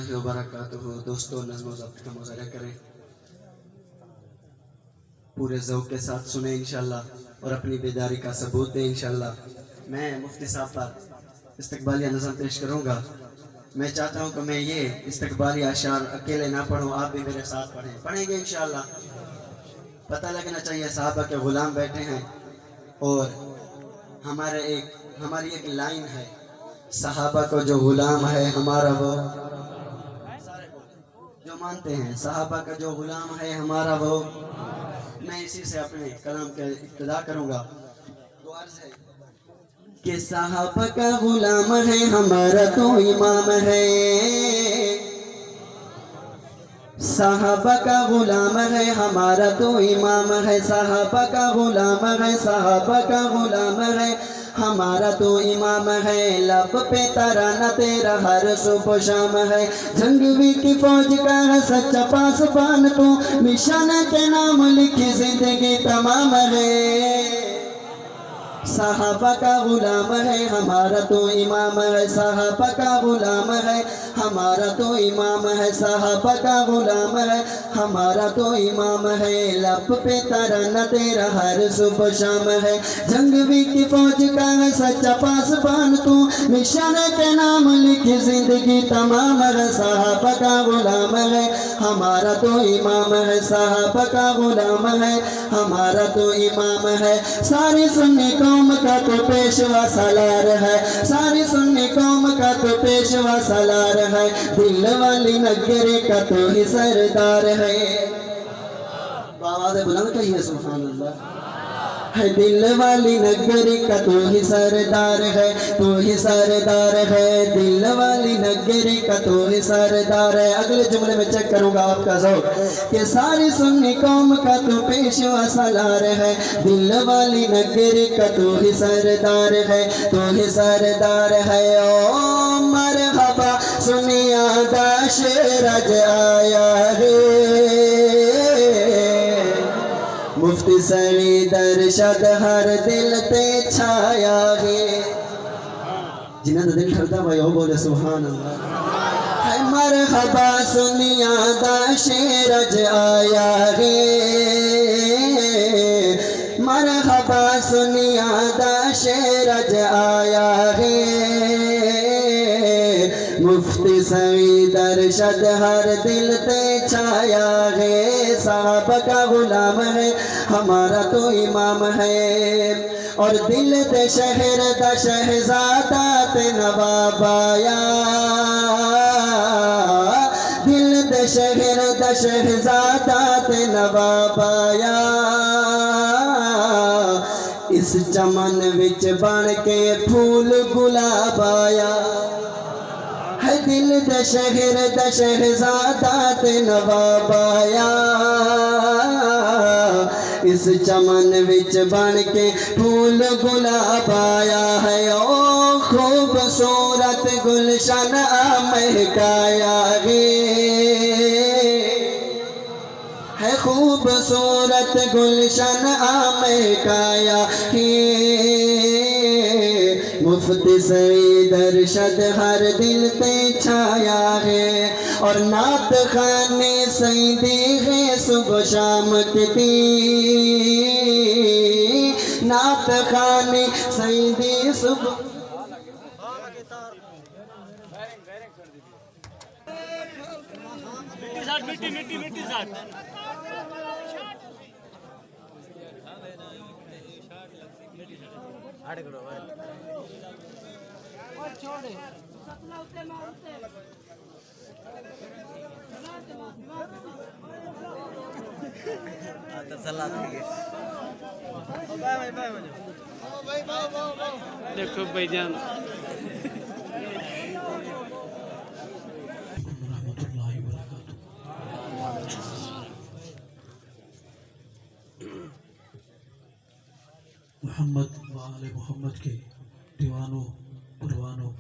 اللہ وبرکاتہ۔ دوستو نظم و ضبط کا مظاہرہ کریں، پورے ذوق کے ساتھ سنیں انشاءاللہ اور اپنی بیداری کا ثبوت دیں انشاءاللہ۔ میں مفتی صاحب پر استقبالیہ نظم پیش کروں گا۔ میں چاہتا ہوں کہ میں یہ استقبالیہ اشعار اکیلے نہ پڑھوں، آپ بھی میرے ساتھ پڑھیں گے انشاءاللہ۔ پتہ لگنا چاہیے صحابہ کے غلام بیٹھے ہیں، اور ہماری ایک لائن ہے، صحابہ کو جو غلام ہے ہمارا وہ، جو مانتے ہیں صحابہ کا جو غلام ہے ہمارا وہ، میں اسی سے اپنے کلام کا ابتدا کروں گا۔ تو عرض ہے کہ صحابہ کا غلام ہے ہمارا تو امام ہے، صحابہ کا غلام ہے ہمارا تو امام ہے، صحابہ کا غلام ہے، صحابہ کا غلام ہے ہمارا تو امام ہے، لب پہ ترانہ تیرا ہر صبح شام ہے، جنگوی کی فوج کا ہے سچا پاسبان تو، نشانہ کے نام لکھی زندگی تمام ہے، صحابہ کا غلام ہے ہمارا تو امام ہے، صحابہ کا غلام ہے ہمارا تو امام ہے، صحابہ کا غلام ہے ہمارا تو امام ہے، لب پہ ترانہ تیرا ہر صبح شام ہے، جنگوی کی فوج کا ہے سچا پاسبان تو، نشانہ کے نام لکھی زندگی تمام ہے، صحابہ کا غلام ہے ہمارا تو امام ہے، صحابہ کا غلام ہے ہمارا تو امام ہے، ساری سنی قوم کا تو پیشوا سالار ہے، ساری سنی قوم کا تو پیشوا سالار ہے، دل والی نگری کا تو ہی سردار ہے، آواز بلند کہیے سبحان اللہ، ہے دل والی نگری کا تو ہی سردار ہے، تو ہی سردار ہے، دل والی نگری کا تو ہی سردار ہے۔ اگلے جملے میں چیک کروں گا آپ کا ذوق، کہ ساری سنی قوم کا تو پیشوا سالار ہے، دل والی نگری کا تو ہی سردار ہے، تو ہی سردار ہے، او مرحبا سنیا دا شیرج آیا ہے، مفتی سعید ارشد ہر دل تے چھایا ہے، جنہاں دا دل ٹھردا بھائی وہ بولے سبحان اللہ، ہے مرحبا سنیا دا شیرج آیا ہے، مرحبا سنیا دا شیرج آیا ہے، مفتی سعید ارشد ہر دل تے چھایا ہے، صحابہ کا غلام ہے ہمارا تو امام ہے، اور دل دے شہر دا شہزادہ تے نواب آیا، دل دے شہر دا شہزادہ تے نواب آیا، اس چمن وچ بن کے پھول گلاب آیا، ہے دل دے شہر دا شہزادہ تے نواب آیا، اس چمن وچ بن کے پھول گلاب آیا ہے، او خوبصورت گلشن مہکایا ہے خوبصورت گلشن مہکایا ہے، مفتی سعید ارشد ہر دل تے چھایا ہے، اور نعت خوانی سیدی ہے صبح شام کتی، نعت خوانی سیدی صبح مٹی ساتھ دیکھو بھائی جان محمد و آل محمد کے دیوانوں پروانوں